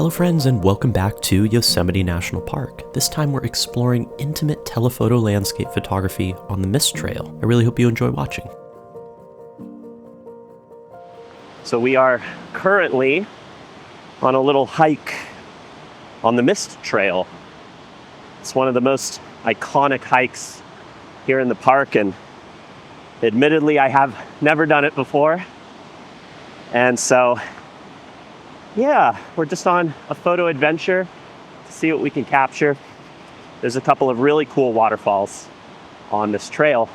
Hello friends, and welcome back to Yosemite National Park. This time we're exploring intimate telephoto landscape photography on the Mist Trail. I really hope you enjoy watching. So we are currently on a little hike on the Mist Trail. It's one of the most iconic hikes here in the park, and admittedly I have never done it before. And so yeah, we're just on a photo adventure to see what we can capture. There's a couple of really cool waterfalls on this trail,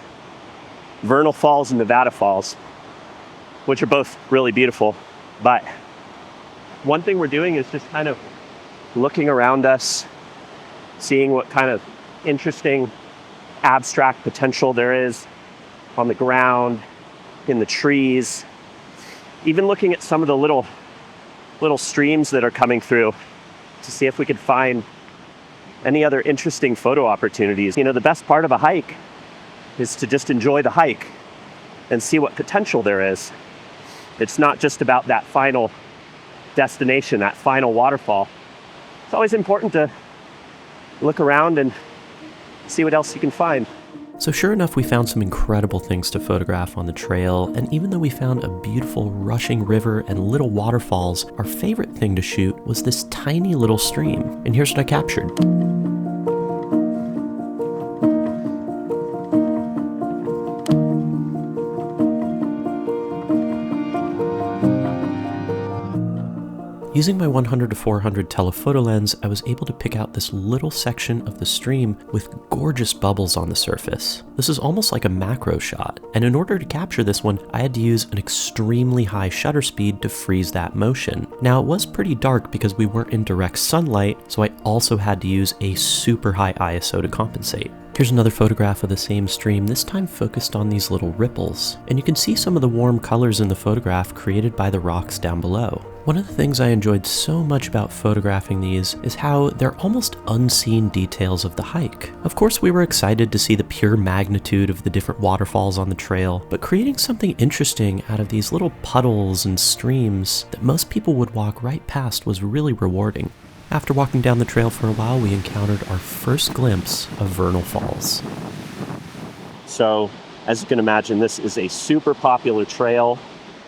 Vernal Falls and Nevada Falls, which are both really beautiful. But one thing we're doing is just kind of looking around us, seeing what kind of interesting abstract potential there is on the ground, in the trees, even looking at some of the little streams that are coming through to see if we could find any other interesting photo opportunities. You know, the best part of a hike is to just enjoy the hike and see what potential there is. It's not just about that final destination, that final waterfall. It's always important to look around and see what else you can find. So sure enough, we found some incredible things to photograph on the trail, and even though we found a beautiful rushing river and little waterfalls, our favorite thing to shoot was this tiny little stream. And here's what I captured. Using my 100-400 telephoto lens, I was able to pick out this little section of the stream with gorgeous bubbles on the surface. This is almost like a macro shot, and in order to capture this one, I had to use an extremely high shutter speed to freeze that motion. Now, it was pretty dark because we weren't in direct sunlight, so I also had to use a super high ISO to compensate. Here's another photograph of the same stream, this time focused on these little ripples. And you can see some of the warm colors in the photograph created by the rocks down below. One of the things I enjoyed so much about photographing these is how they're almost unseen details of the hike. Of course, we were excited to see the pure magnitude of the different waterfalls on the trail, but creating something interesting out of these little puddles and streams that most people would walk right past was really rewarding. After walking down the trail for a while, we encountered our first glimpse of Vernal Falls. So, as you can imagine, this is a super popular trail.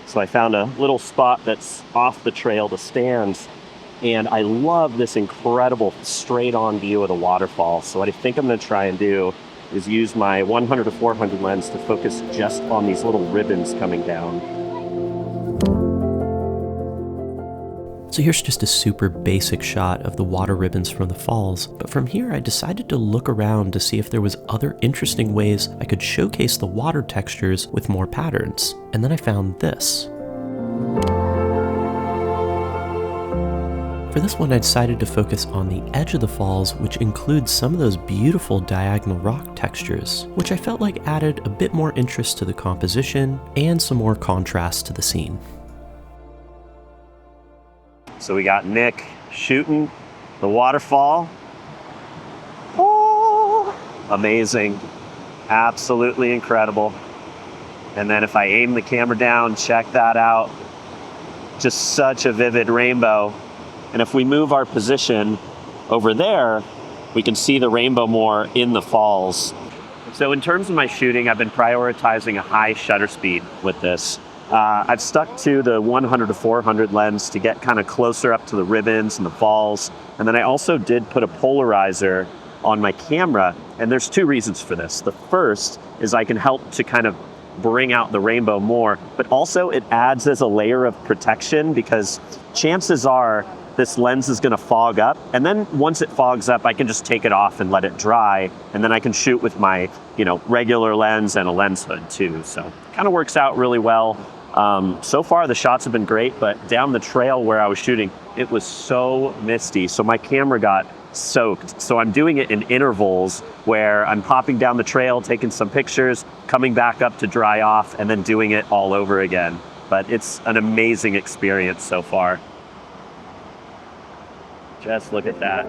So I found a little spot that's off the trail to stand, and I love this incredible straight-on view of the waterfall. So what I think I'm going to try and do is use my 100-400 lens to focus just on these little ribbons coming down. So here's just a super basic shot of the water ribbons from the falls, but from here I decided to look around to see if there was other interesting ways I could showcase the water textures with more patterns. And then I found this. For this one, I decided to focus on the edge of the falls, which includes some of those beautiful diagonal rock textures, which I felt like added a bit more interest to the composition and some more contrast to the scene. So we got Nick shooting the waterfall. Oh, amazing. Absolutely incredible. And then if I aim the camera down, check that out. Just such a vivid rainbow. And if we move our position over there, we can see the rainbow more in the falls. So in terms of my shooting, I've been prioritizing a high shutter speed with this. I've stuck to the 100-400 lens to get kind of closer up to the ribbons and the falls. And then I also did put a polarizer on my camera, and there's two reasons for this. The first is I can help to kind of bring out the rainbow more, but also it adds as a layer of protection because chances are this lens is going to fog up, and then once it fogs up, I can just take it off and let it dry, and then I can shoot with my, regular lens and a lens hood too. So it kind of works out really well. So far the shots have been great, but down the trail where I was shooting, it was so misty, so my camera got soaked. So I'm doing it in intervals where I'm hopping down the trail, taking some pictures, coming back up to dry off, and then doing it all over again. But it's an amazing experience so far. Just look at that.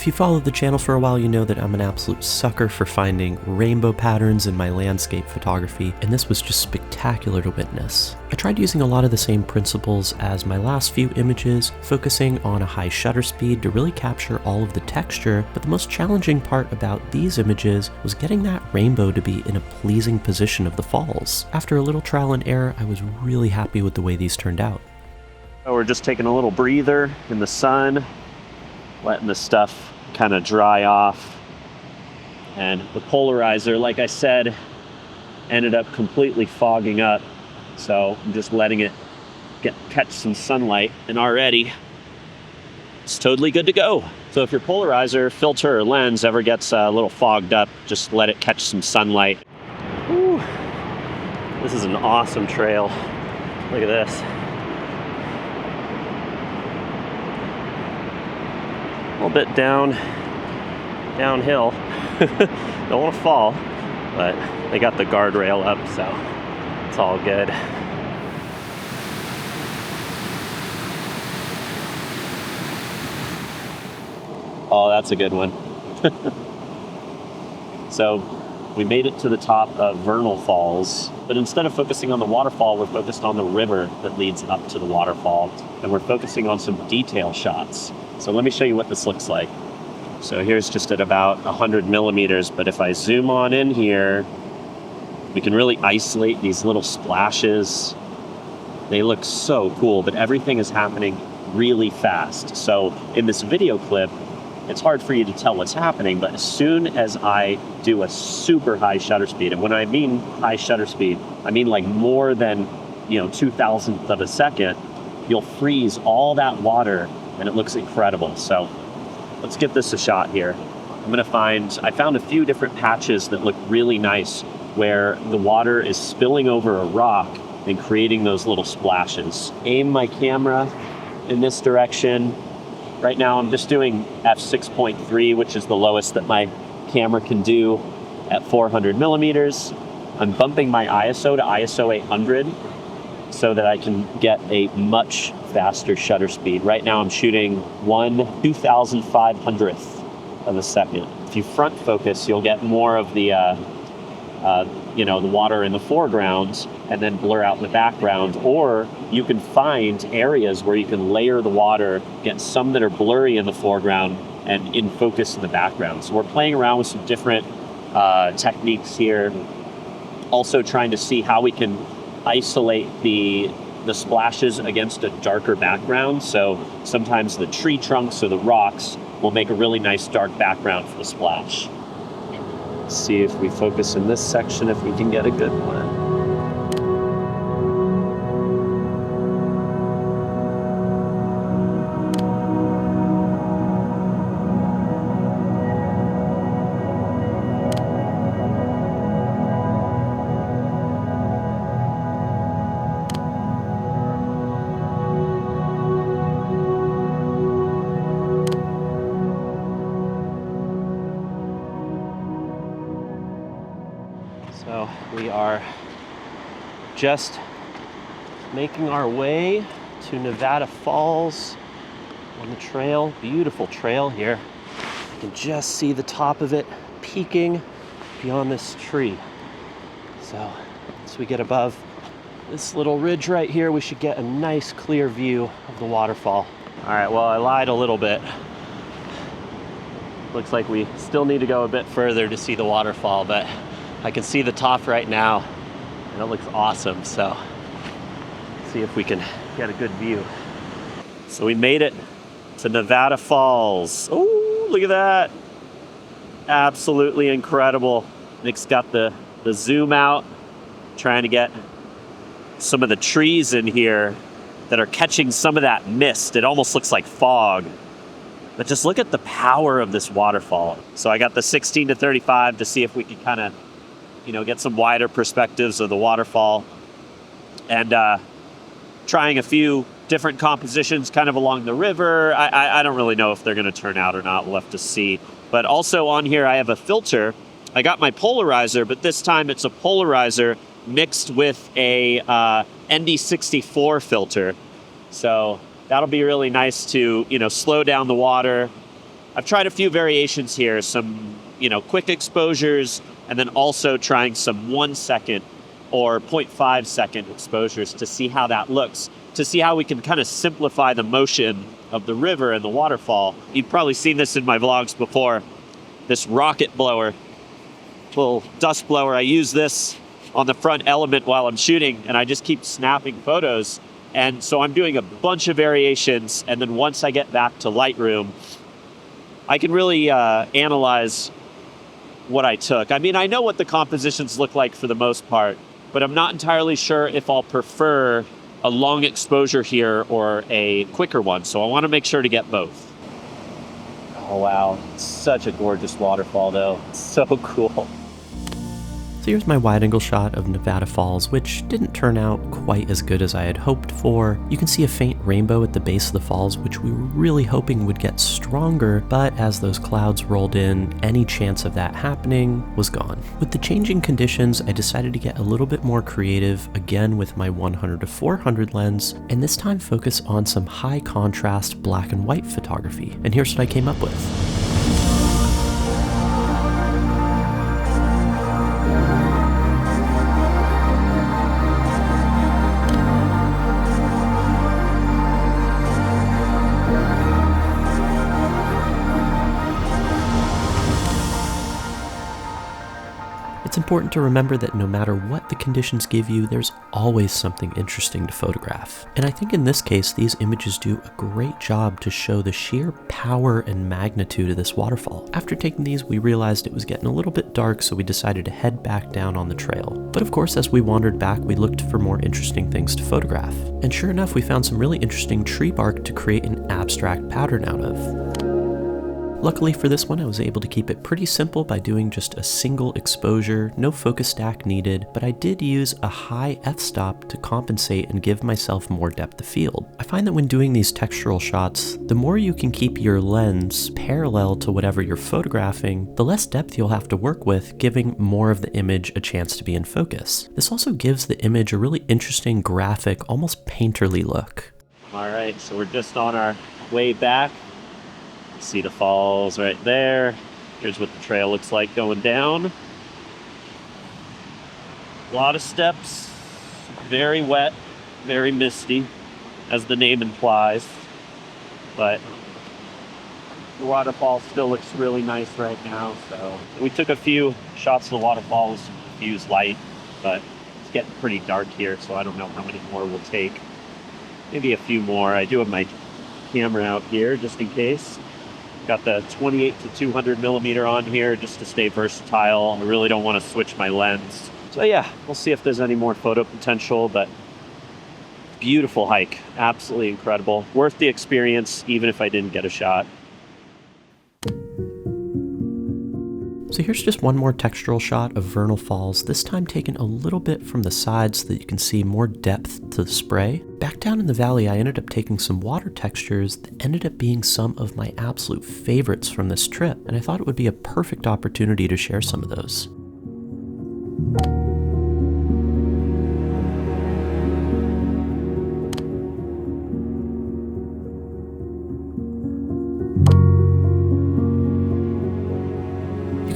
If you followed the channel for a while, you know that I'm an absolute sucker for finding rainbow patterns in my landscape photography, and this was just spectacular to witness. I tried using a lot of the same principles as my last few images, focusing on a high shutter speed to really capture all of the texture, but the most challenging part about these images was getting that rainbow to be in a pleasing position of the falls. After a little trial and error, I was really happy with the way these turned out. So we're just taking a little breather in the sun, letting the stuff kind of dry off. And the polarizer, like I said, ended up completely fogging up. So I'm just letting it catch some sunlight, and already it's totally good to go. So if your polarizer, filter, or lens ever gets a little fogged up, just let it catch some sunlight. Whew. This is an awesome trail. Look at this. A little bit downhill. Don't want to fall, but they got the guardrail up, so it's all good. Oh, that's a good one. So we made it to the top of Vernal Falls, but instead of focusing on the waterfall, we're focused on the river that leads up to the waterfall, and we're focusing on some detail shots. So let me show you what this looks like. So here's just at about 100 millimeters, but if I zoom on in here, we can really isolate these little splashes. They look so cool, but everything is happening really fast. So in this video clip, it's hard for you to tell what's happening, but as soon as I do a super high shutter speed, and when I mean high shutter speed, I mean like more than 2,000th of a second, you'll freeze all that water and it looks incredible. So let's give this a shot here. I found a few different patches that look really nice where the water is spilling over a rock and creating those little splashes. Aim my camera in this direction. Right now I'm just doing f6.3, which is the lowest that my camera can do at 400 millimeters. I'm bumping my ISO to ISO 800 so that I can get a much faster shutter speed. Right now I'm shooting 1/2500th of a second. If you front focus, you'll get more of the the water in the foreground and then blur out in the background, or you can find areas where you can layer the water, get some that are blurry in the foreground and in focus in the background. So we're playing around with some different techniques here, also trying to see how we can isolate the splashes against a darker background. So sometimes the tree trunks or the rocks will make a really nice dark background for the splash. Let's see if we focus in this section, if we can get a good one. So we are just making our way to Nevada Falls on the trail. Beautiful trail here. You can just see the top of it peeking beyond this tree. So once we get above this little ridge right here, we should get a nice clear view of the waterfall. All right, well, I lied a little bit. Looks like we still need to go a bit further to see the waterfall, but I can see the top right now, and it looks awesome. So let's see if we can get a good view. So we made it to Nevada Falls. Oh, look at that. Absolutely incredible. Nick's got the zoom out, trying to get some of the trees in here that are catching some of that mist. It almost looks like fog. But just look at the power of this waterfall. So I got the 16 to 35 to see if we could kind of get some wider perspectives of the waterfall, and trying a few different compositions kind of along the river. I don't really know if they're going to turn out or not. We'll have to see. But also on here, I have a filter. I got my polarizer, but this time it's a polarizer mixed with a ND64 filter. So that'll be really nice to, slow down the water I've tried a few variations here, some, quick exposures, and then also trying some 1 second or 0.5 second exposures to see how that looks, to see how we can kind of simplify the motion of the river and the waterfall. You've probably seen this in my vlogs before, this rocket blower, little dust blower. I use this on the front element while I'm shooting, and I just keep snapping photos. And so I'm doing a bunch of variations, and then once I get back to Lightroom, I can really analyze what I took. I mean, I know what the compositions look like for the most part, but I'm not entirely sure if I'll prefer a long exposure here or a quicker one. So I want to make sure to get both. Oh, wow. Such a gorgeous waterfall, though. So cool. So here's my wide-angle shot of Nevada Falls, which didn't turn out quite as good as I had hoped for. You can see a faint rainbow at the base of the falls, which we were really hoping would get stronger, but as those clouds rolled in, any chance of that happening was gone. With the changing conditions, I decided to get a little bit more creative, again with my 100-400 lens, and this time focus on some high-contrast black and white photography. And here's what I came up with. It's important to remember that no matter what the conditions give you, there's always something interesting to photograph. And I think in this case, these images do a great job to show the sheer power and magnitude of this waterfall. After taking these, we realized it was getting a little bit dark, so we decided to head back down on the trail. But of course, as we wandered back, we looked for more interesting things to photograph. And sure enough, we found some really interesting tree bark to create an abstract pattern out of. Luckily for this one, I was able to keep it pretty simple by doing just a single exposure, no focus stack needed, but I did use a high f-stop to compensate and give myself more depth of field. I find that when doing these textural shots, the more you can keep your lens parallel to whatever you're photographing, the less depth you'll have to work with, giving more of the image a chance to be in focus. This also gives the image a really interesting graphic, almost painterly look. All right, so we're just on our way back. See the falls right there. Here's what the trail looks like going down. A lot of steps, very wet, very misty, as the name implies. But the waterfall still looks really nice right now. So we took a few shots of the waterfalls to use light, but it's getting pretty dark here, so I don't know how many more we'll take. Maybe a few more. I do have my camera out here just in case. Got the 28 to 200 millimeter on here just to stay versatile. I really don't want to switch my lens. So yeah, we'll see if there's any more photo potential, but beautiful hike. Absolutely incredible. Worth the experience, even if I didn't get a shot. So here's just one more textural shot of Vernal Falls, this time taken a little bit from the side so that you can see more depth to the spray. Back down in the valley, I ended up taking some water textures that ended up being some of my absolute favorites from this trip, and I thought it would be a perfect opportunity to share some of those.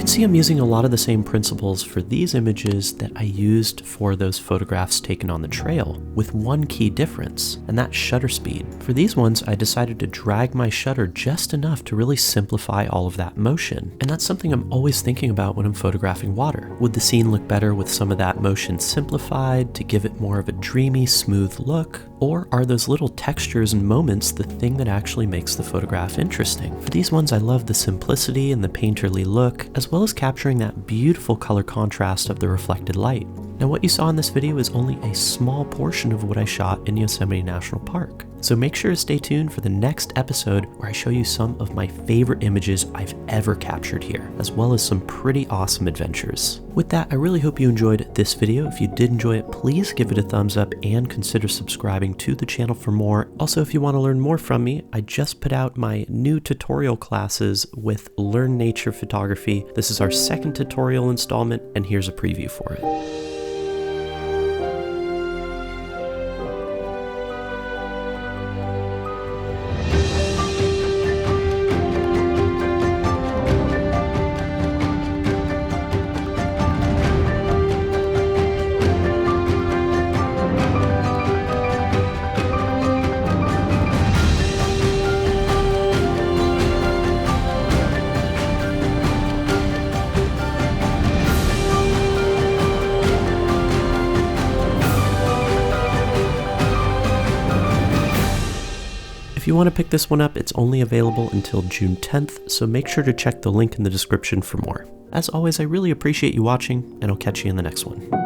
See, I'm using a lot of the same principles for these images that I used for those photographs taken on the trail, with one key difference, and that's shutter speed. For these ones, I decided to drag my shutter just enough to really simplify all of that motion, and that's something I'm always thinking about when I'm photographing water. Would the scene look better with some of that motion simplified to give it more of a dreamy, smooth look? Or are those little textures and moments the thing that actually makes the photograph interesting? For these ones, I love the simplicity and the painterly look, as well as capturing that beautiful color contrast of the reflected light. Now, what you saw in this video is only a small portion of what I shot in Yosemite National Park. So make sure to stay tuned for the next episode where I show you some of my favorite images I've ever captured here, as well as some pretty awesome adventures. With that, I really hope you enjoyed this video. If you did enjoy it, please give it a thumbs up and consider subscribing to the channel for more. Also, if you want to learn more from me, I just put out my new tutorial classes with Learn Nature Photography. This is our second tutorial installment, and here's a preview for it. you want to pick this one up, it's only available until June 10th, so make sure to check the link in the description for more. As always, I really appreciate you watching, and I'll catch you in the next one.